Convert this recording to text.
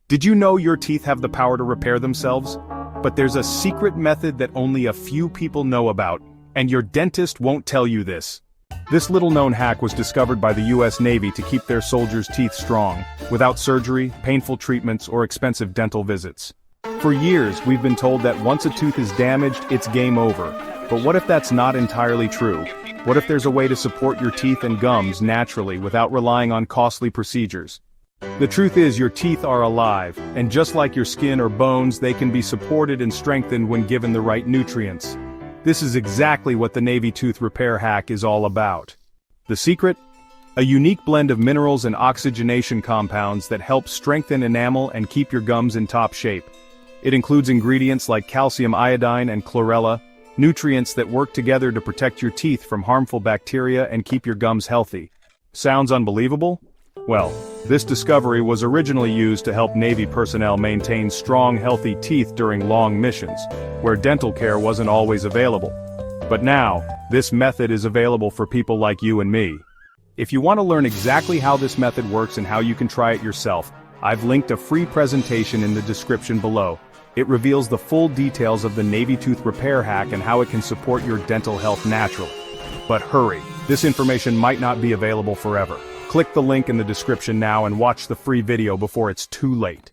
Did you know your teeth have the power to repair themselves? But there's a secret method that only a few people know about, and your dentist won't tell you this. This little-known hack was discovered by the US Navy to keep their soldiers' teeth strong, without surgery, painful treatments, or expensive dental visits. For years, we've been told that once a tooth is damaged, it's game over. But what if that's not entirely true? What if there's a way to support your teeth and gums naturally without relying on costly procedures? The truth is, your teeth are alive, and just like your skin or bones, they can be supported and strengthened when given the right nutrients. This is exactly what the Navy Tooth Repair Hack is all about. The secret? A unique blend of minerals and oxygenation compounds that help strengthen enamel and keep your gums in top shape. It includes ingredients like calcium iodine and chlorella, nutrients that work together to protect your teeth from harmful bacteria and keep your gums healthy. Sounds unbelievable? Well, this discovery was originally used to help Navy personnel maintain strong, healthy teeth during long missions, where dental care wasn't always available. But now, this method is available for people like you and me. If you want to learn exactly how this method works and how you can try it yourself, I've linked a free presentation in the description below. It reveals the full details of the Navy Tooth Repair Hack and how it can support your dental health naturally. But hurry, this information might not be available forever. Click the link in the description now and watch the free video before it's too late.